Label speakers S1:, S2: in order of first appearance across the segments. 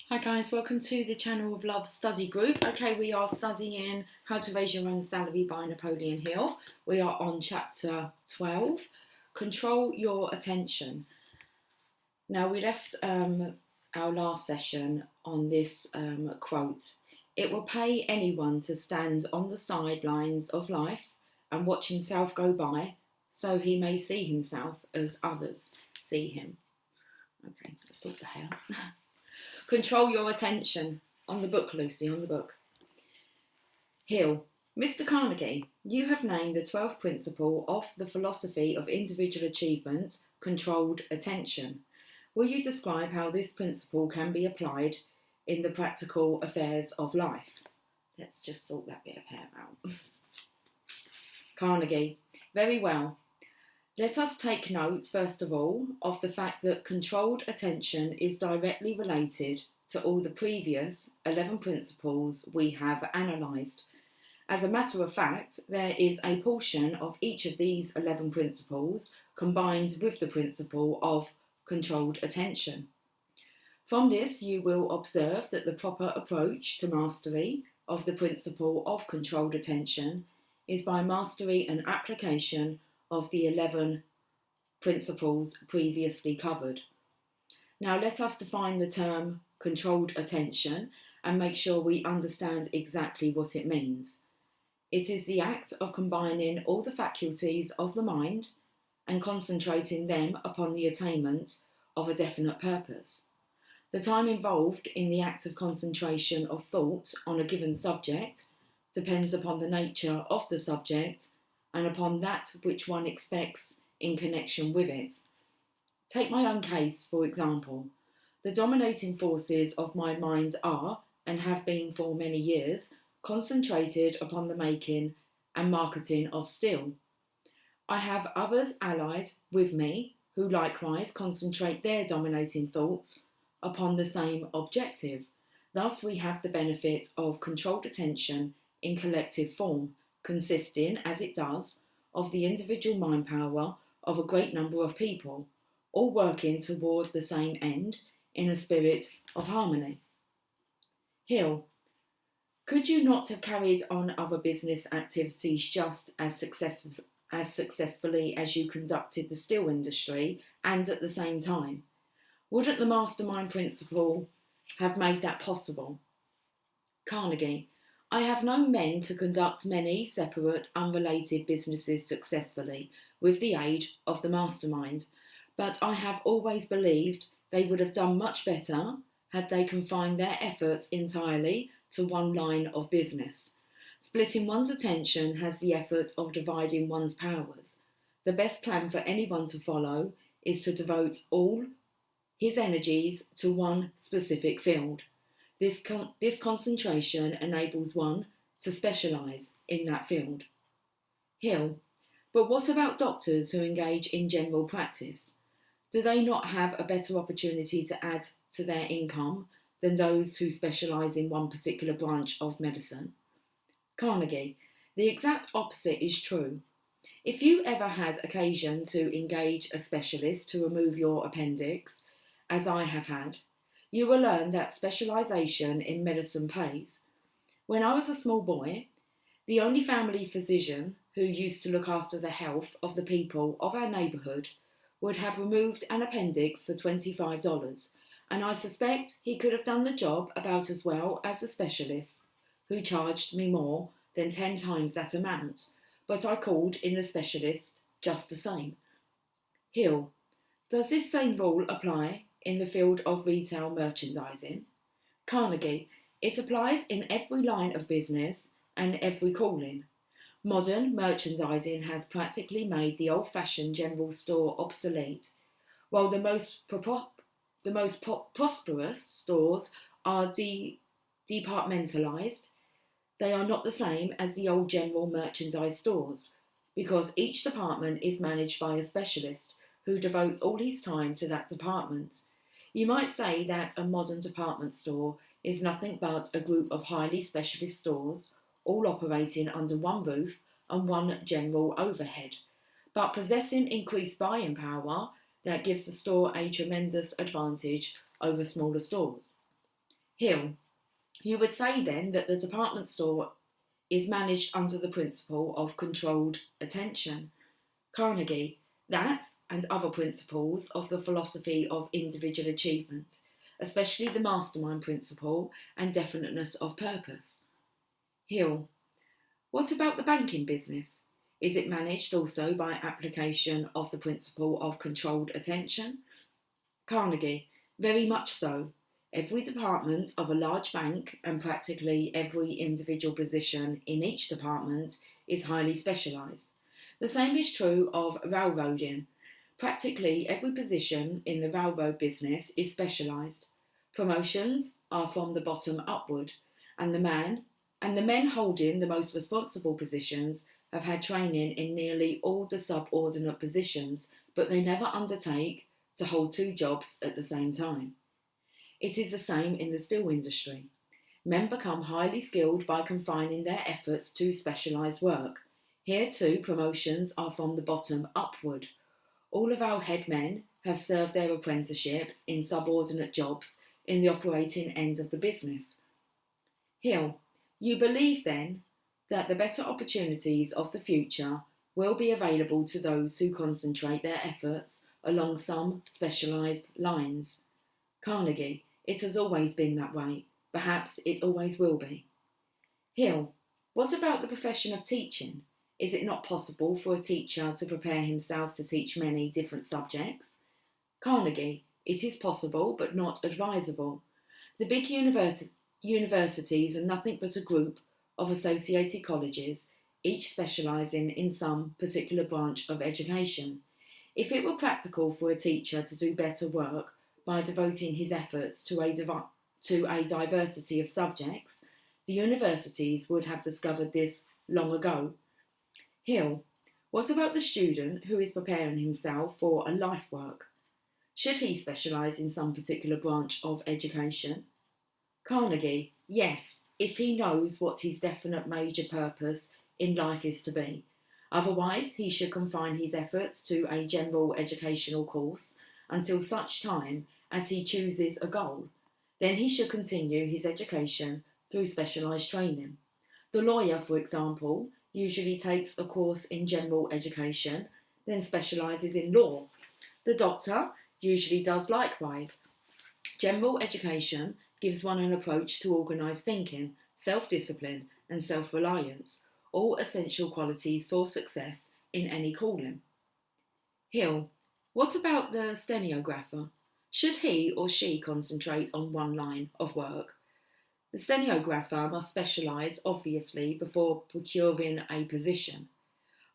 S1: Hi guys, welcome to the Channel of Love study group. Okay, we are studying How to Raise Your Own Salary by Napoleon Hill. We are on chapter 12, Control Your Attention. Now we left our last session on this quote. It will pay anyone to stand on the sidelines of life and watch himself go by so he may see himself as others see him. Okay, let's sort the hair. Control your attention. On the book, Lucy, on the book. Hill. Mr. Carnegie, you have named the 12th principle of the philosophy of individual achievement, controlled attention. Will you describe how this principle can be applied in the practical affairs of life? Let's just sort that bit of hair out. Carnegie. Very well. Let us take note, first of all, of the fact that controlled attention is directly related to all the previous 11 principles we have analysed. As a matter of fact, there is a portion of each of these 11 principles combined with the principle of controlled attention. From this, you will observe that the proper approach to mastery of the principle of controlled attention is by mastery and application of the 11 principles previously covered. Now let us define the term controlled attention and make sure we understand exactly what it means. It is the act of combining all the faculties of the mind and concentrating them upon the attainment of a definite purpose. The time involved in the act of concentration of thought on a given subject depends upon the nature of the subject and upon that which one expects in connection with it. Take my own case, for example. The dominating forces of my mind are, and have been for many years, concentrated upon the making and marketing of steel. I have others allied with me who likewise concentrate their dominating thoughts upon the same objective. Thus we have the benefit of controlled attention in collective form, consisting, as it does, of the individual mind power of a great number of people, all working toward the same end in a spirit of harmony. Hill. Could you not have carried on other business activities just as successfully as you conducted the steel industry and at the same time? Wouldn't the mastermind principle have made that possible? Carnegie. I have known men to conduct many separate, unrelated businesses successfully with the aid of the mastermind, but I have always believed they would have done much better had they confined their efforts entirely to one line of business. Splitting one's attention has the effort of dividing one's powers. The best plan for anyone to follow is to devote all his energies to one specific field. This concentration enables one to specialise in that field. Hill. But what about doctors who engage in general practice? Do they not have a better opportunity to add to their income than those who specialise in one particular branch of medicine? Carnegie. The exact opposite is true. If you ever had occasion to engage a specialist to remove your appendix, as I have had, you will learn that specialisation in medicine pays. When I was a small boy, the only family physician who used to look after the health of the people of our neighbourhood would have removed an appendix for $25, and I suspect he could have done the job about as well as a specialist, who charged me more than 10 times that amount, but I called in the specialist just the same. Hill. Does this same rule apply in the field of retail merchandising? Carnegie. It applies in every line of business and every calling. Modern merchandising has practically made the old-fashioned general store obsolete. While the most prosperous stores are departmentalised, they are not the same as the old general merchandise stores, because each department is managed by a specialist who devotes all his time to that department. You might say that a modern department store is nothing but a group of highly specialist stores, all operating under one roof and one general overhead, but possessing increased buying power that gives the store a tremendous advantage over smaller stores. Hill, you would say then that the department store is managed under the principle of controlled attention. Carnegie, that and other principles of the philosophy of individual achievement, especially the mastermind principle and definiteness of purpose. Hill, what about the banking business? Is it managed also by application of the principle of controlled attention? Carnegie, very much so. Every department of a large bank and practically every individual position in each department is highly specialised. The same is true of railroading. Practically every position in the railroad business is specialised. Promotions are from the bottom upward, and the men holding the most responsible positions have had training in nearly all the subordinate positions, but they never undertake to hold two jobs at the same time. It is the same in the steel industry. Men become highly skilled by confining their efforts to specialised work. Here too, promotions are from the bottom upward. All of our head men have served their apprenticeships in subordinate jobs in the operating end of the business. Hill, you believe then that the better opportunities of the future will be available to those who concentrate their efforts along some specialised lines. Carnegie, it has always been that way. Perhaps it always will be. Hill, what about the profession of teaching? Is it not possible for a teacher to prepare himself to teach many different subjects? Carnegie, it is possible but not advisable. The big universities are nothing but a group of associated colleges, each specialising in some particular branch of education. If it were practical for a teacher to do better work by devoting his efforts to a diversity of subjects, the universities would have discovered this long ago. Hill, what about the student who is preparing himself for a life work? Should he specialise in some particular branch of education? Carnegie, yes, if he knows what his definite major purpose in life is to be. Otherwise, he should confine his efforts to a general educational course until such time as he chooses a goal. Then he should continue his education through specialised training. The lawyer, for example, usually takes a course in general education, then specialises in law. The doctor usually does likewise. General education gives one an approach to organised thinking, self-discipline and self-reliance, all essential qualities for success in any calling. Hill, what about the stenographer? Should he or she concentrate on one line of work? The stenographer must specialise, obviously, before procuring a position.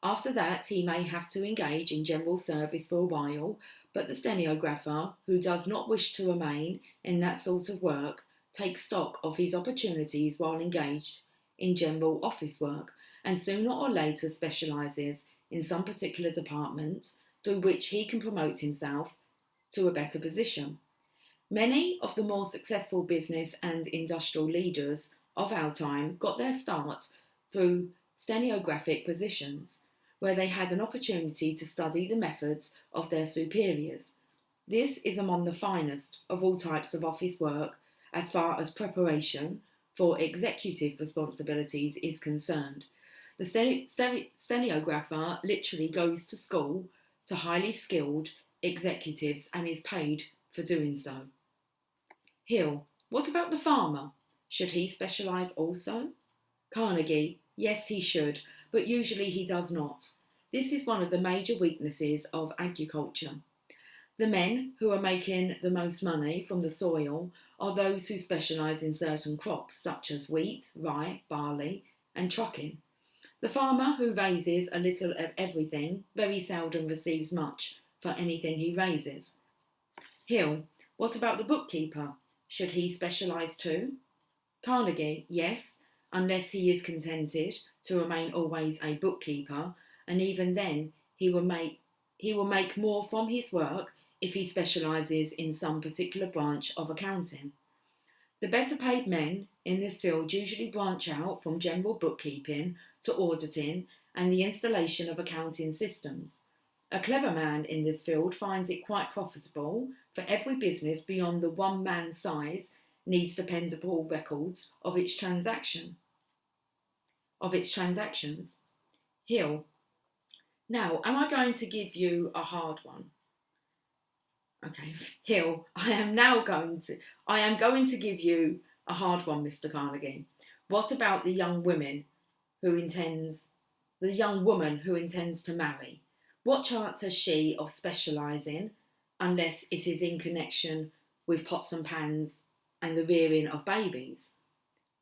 S1: After that, he may have to engage in general service for a while, but the stenographer, who does not wish to remain in that sort of work, takes stock of his opportunities while engaged in general office work, and sooner or later specialises in some particular department through which he can promote himself to a better position. Many of the more successful business and industrial leaders of our time got their start through stenographic positions, where they had an opportunity to study the methods of their superiors. This is among the finest of all types of office work as far as preparation for executive responsibilities is concerned. The stenographer literally goes to school to highly skilled executives and is paid for doing so. Hill, what about the farmer? Should he specialise also? Carnegie, yes he should, but usually he does not. This is one of the major weaknesses of agriculture. The men who are making the most money from the soil are those who specialise in certain crops such as wheat, rye, barley and trucking. The farmer who raises a little of everything very seldom receives much for anything he raises. Hill, what about the bookkeeper? Should he specialise too? Carnegie, yes, unless he is contented to remain always a bookkeeper, and even then he will make more from his work if he specialises in some particular branch of accounting. The better paid men in this field usually branch out from general bookkeeping to auditing and the installation of accounting systems. A clever man in this field finds it quite profitable for every business beyond the one-man size needs dependable records of its transactions. Hill. Now, am I going to give you a hard one? Okay, Hill, I am going to give you a hard one, Mr. Carnegie. What about the young woman who intends to marry? What chance has she of specialising, unless it is in connection with pots and pans and the rearing of babies?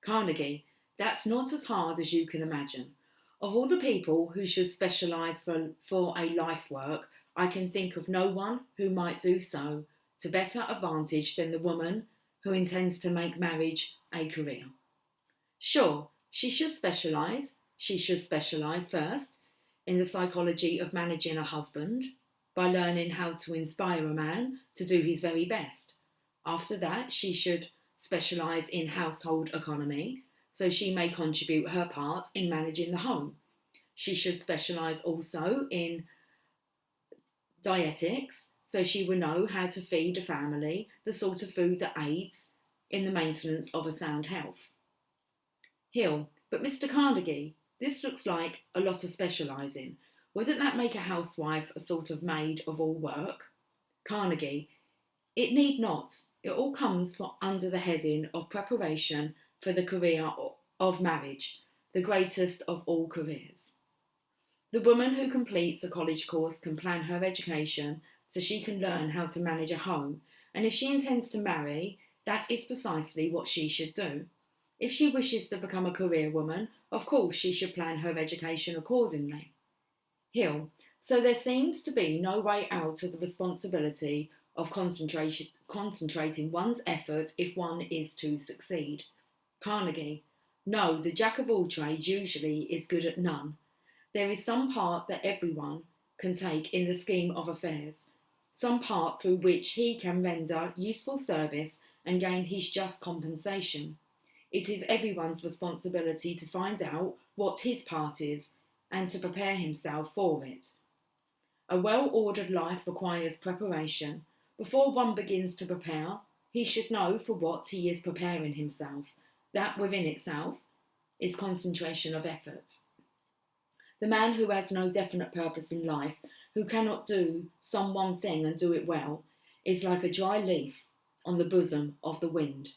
S1: Carnegie, that's not as hard as you can imagine. Of all the people who should specialise for a life work, I can think of no one who might do so to better advantage than the woman who intends to make marriage a career. Sure, she should specialise. She should specialise first in the psychology of managing a husband by learning how to inspire a man to do his very best. After that, she should specialise in household economy so she may contribute her part in managing the home. She should specialise also in dietetics so she will know how to feed a family the sort of food that aids in the maintenance of a sound health. Hill, but Mr. Carnegie, this looks like a lot of specialising. Wouldn't that make a housewife a sort of maid of all work? Carnegie, it need not. It all comes under the heading of preparation for the career of marriage, the greatest of all careers. The woman who completes a college course can plan her education so she can learn how to manage a home, and if she intends to marry, that is precisely what she should do. If she wishes to become a career woman, of course she should plan her education accordingly. Hill, so there seems to be no way out of the responsibility of concentrating one's effort if one is to succeed. Carnegie, no, the jack of all trades usually is good at none. There is some part that everyone can take in the scheme of affairs, some part through which he can render useful service and gain his just compensation. It is everyone's responsibility to find out what his part is and to prepare himself for it. A well-ordered life requires preparation. Before one begins to prepare, he should know for what he is preparing himself. That within itself is concentration of effort. The man who has no definite purpose in life, who cannot do some one thing and do it well, is like a dry leaf on the bosom of the wind.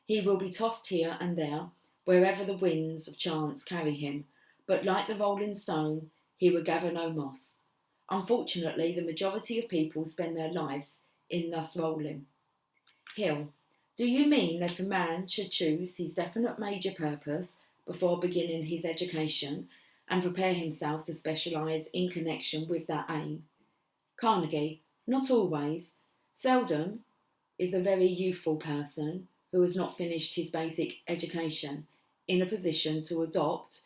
S1: He will be tossed here and there, wherever the winds of chance carry him, but like the rolling stone, he will gather no moss. Unfortunately, the majority of people spend their lives in thus rolling. Hill, do you mean that a man should choose his definite major purpose before beginning his education and prepare himself to specialise in connection with that aim? Carnegie, not always. Seldom is a very youthful person who has not finished his basic education in a position to adopt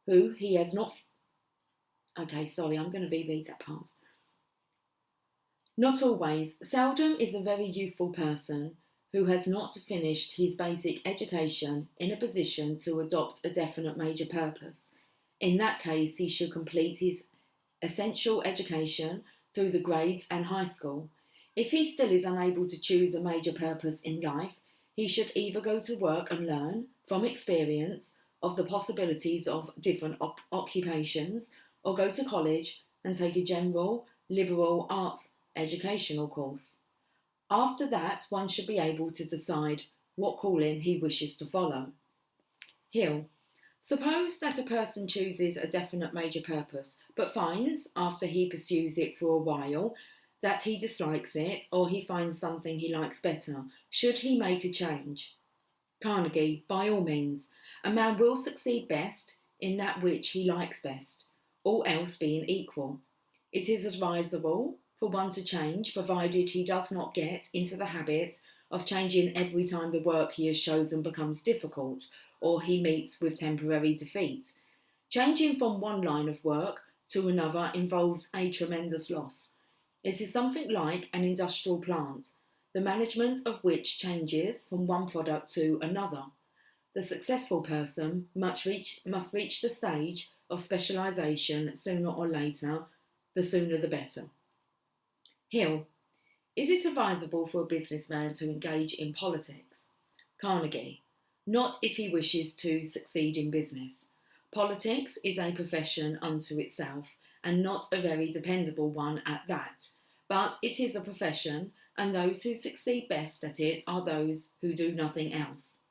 S1: who he has not... Okay, sorry, I'm going to reread that part. Not always. Seldom is a very youthful person who has not finished his basic education in a position to adopt a definite major purpose. In that case, he should complete his essential education through the grades and high school. If he still is unable to choose a major purpose in life, he should either go to work and learn, from experience, of the possibilities of different occupations, or go to college and take a general, liberal arts educational course. After that, one should be able to decide what calling he wishes to follow. Hill, suppose that a person chooses a definite major purpose, but finds, after he pursues it for a while, that he dislikes it or he finds something he likes better. Should he make a change? Carnegie, by all means. A man will succeed best in that which he likes best, all else being equal. It is advisable for one to change, provided he does not get into the habit of changing every time the work he has chosen becomes difficult or he meets with temporary defeat. Changing from one line of work to another involves a tremendous loss. It is something like an industrial plant, the management of which changes from one product to another. The successful person must reach the stage of specialisation sooner or later, the sooner the better. Hill, is it advisable for a businessman to engage in politics? Carnegie. Not if he wishes to succeed in business. Politics is a profession unto itself, and not a very dependable one at that. But it is a profession, and those who succeed best at it are those who do nothing else.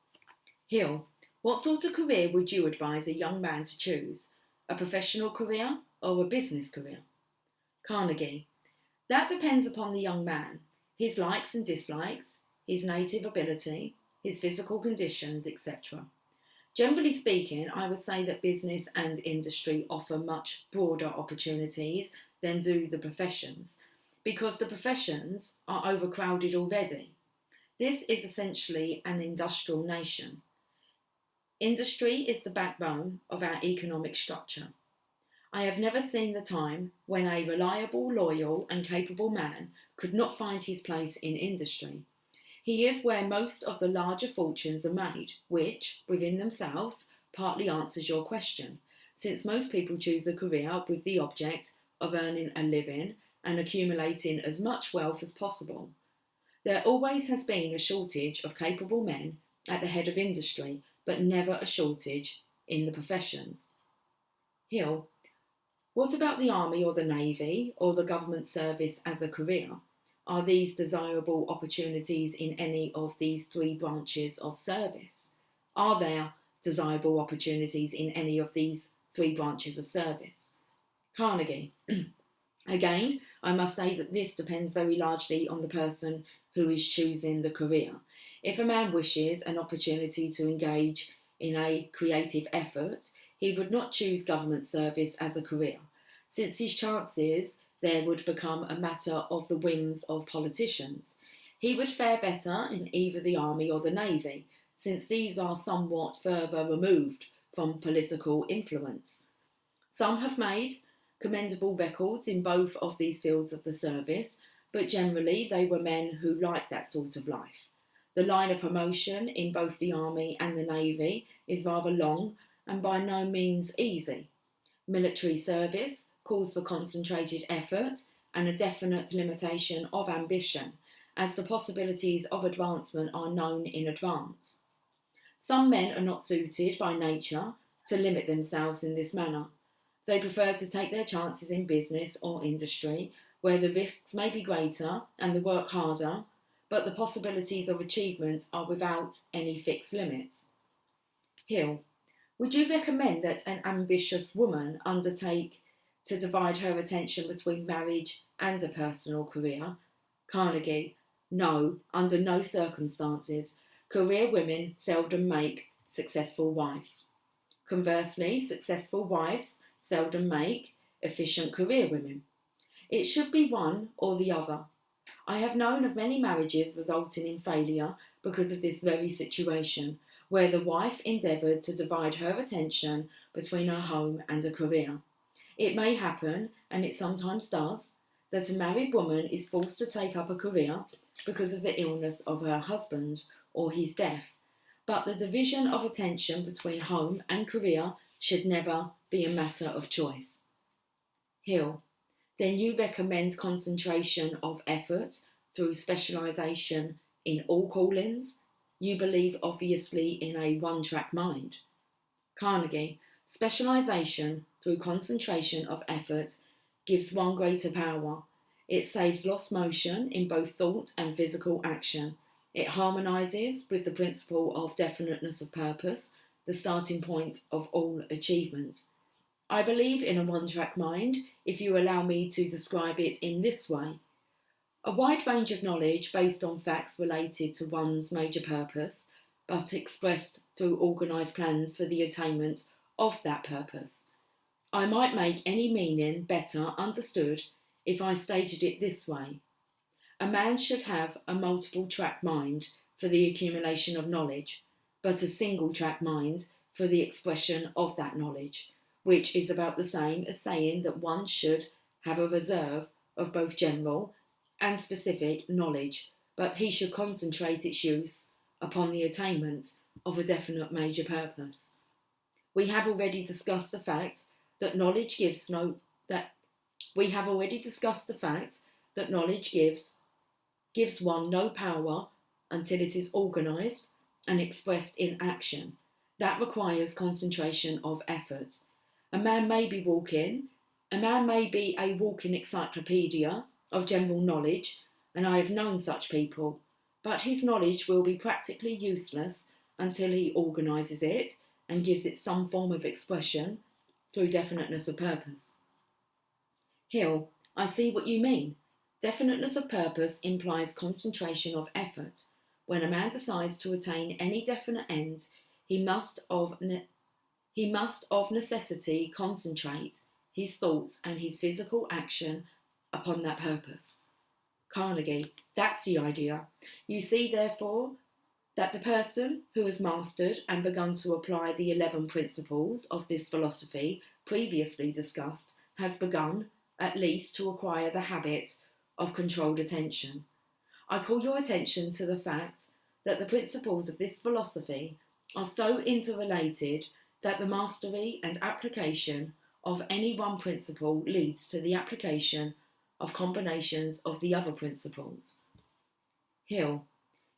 S1: Hill. What sort of career would you advise a young man to choose? A professional career or a business career? Carnegie. That depends upon the young man, his likes and dislikes, his native ability, his physical conditions, etc. Generally speaking, I would say that business and industry offer much broader opportunities than do the professions, because the professions are overcrowded already. This is essentially an industrial nation. Industry is the backbone of our economic structure. I have never seen the time when a reliable, loyal, and capable man could not find his place in industry. He is where most of the larger fortunes are made, which, within themselves, partly answers your question, since most people choose a career with the object of earning a living and accumulating as much wealth as possible. There always has been a shortage of capable men at the head of industry, but never a shortage in the professions. Hill. What about the Army or the Navy or the government service as a career? Are these desirable opportunities in any of these three branches of service? Are there desirable opportunities in any of these three branches of service? Carnegie. Again, I must say that this depends very largely on the person who is choosing the career. If a man wishes an opportunity to engage in a creative effort, he would not choose government service as a career, since his chances there would become a matter of the whims of politicians. He would fare better in either the Army or the Navy, since these are somewhat further removed from political influence. Some have made commendable records in both of these fields of the service, but generally they were men who liked that sort of life. The line of promotion in both the Army and the Navy is rather long and by no means easy. Military service calls for concentrated effort and a definite limitation of ambition, as the possibilities of advancement are known in advance. Some men are not suited by nature to limit themselves in this manner. They prefer to take their chances in business or industry, where the risks may be greater and the work harder, but the possibilities of achievement are without any fixed limits. Hill. Would you recommend that an ambitious woman undertake to divide her attention between marriage and a personal career? Carnegie. No, under no circumstances. Career women seldom make successful wives. Conversely, successful wives seldom make efficient career women. It should be one or the other. I have known of many marriages resulting in failure because of this very situation, where the wife endeavoured to divide her attention between her home and a career. It may happen, and it sometimes does, that a married woman is forced to take up a career because of the illness of her husband or his death, but the division of attention between home and career should never be a matter of choice. Hill. Then you recommend concentration of effort through specialisation in all callings. You believe obviously in a one-track mind. Carnegie. Specialisation through concentration of effort gives one greater power. It saves lost motion in both thought and physical action. It harmonises with the principle of definiteness of purpose, the starting point of all achievement. I believe in a one-track mind, if you allow me to describe it in this way. A wide range of knowledge based on facts related to one's major purpose, but expressed through organised plans for the attainment of that purpose. I might make any meaning better understood if I stated it this way. A man should have a multiple-track mind for the accumulation of knowledge, but a single-track mind for the expression of that knowledge, which is about the same as saying that one should have a reserve of both general and specific knowledge, but he should concentrate its use upon the attainment of a definite major purpose. We have already discussed the fact that knowledge gives gives one no power until it is organised and expressed in action. That requires concentration of effort. A man may be a walking encyclopedia of general knowledge, and I have known such people, but his knowledge will be practically useless until he organises it and gives it some form of expression through definiteness of purpose. Hill, I see what you mean. Definiteness of purpose implies concentration of effort. When a man decides to attain any definite end, he must of necessity concentrate his thoughts and his physical action upon that purpose. Carnegie, that's the idea. You see, therefore, that the person who has mastered and begun to apply the 11 principles of this philosophy previously discussed has begun, at least, to acquire the habit of controlled attention. I call your attention to the fact that the principles of this philosophy are so interrelated that the mastery and application of any one principle leads to the application of combinations of the other principles. Hill,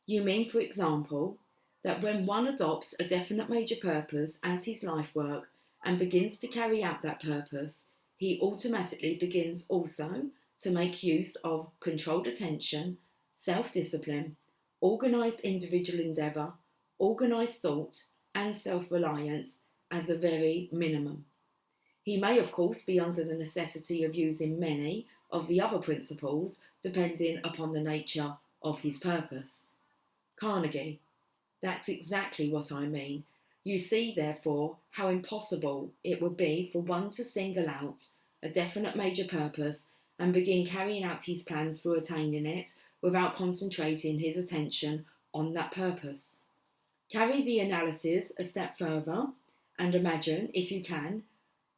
S1: you mean, for example, that when one adopts a definite major purpose as his life work and begins to carry out that purpose, he automatically begins also to make use of controlled attention, self-discipline, organised individual endeavour, organised thought, and self-reliance as a very minimum. He may, of course, be under the necessity of using many of the other principles depending upon the nature of his purpose. Carnegie, that's exactly what I mean. You see, therefore, how impossible it would be for one to single out a definite major purpose and begin carrying out his plans for attaining it without concentrating his attention on that purpose. Carry the analysis a step further and imagine, if you can,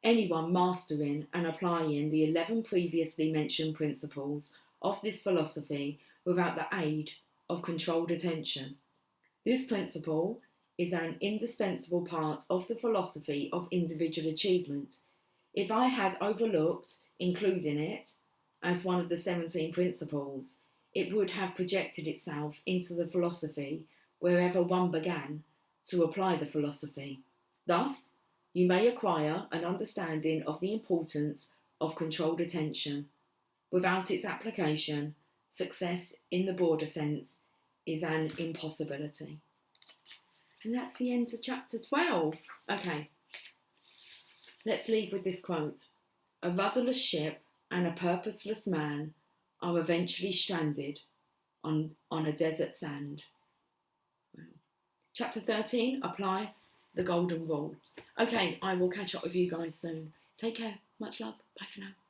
S1: anyone mastering and applying the 11 previously mentioned principles of this philosophy without the aid of controlled attention. This principle is an indispensable part of the philosophy of individual achievement. If I had overlooked including it as one of the 17 principles, it would have projected itself into the philosophy wherever one began to apply the philosophy. Thus, you may acquire an understanding of the importance of controlled attention. Without its application, success in the broader sense is an impossibility. And that's the end of chapter 12. Okay, let's leave with this quote. A rudderless ship and a purposeless man are eventually stranded on a desert sand. Chapter 13, apply the golden rule. Okay, I will catch up with you guys soon. Take care. Much love. Bye for now.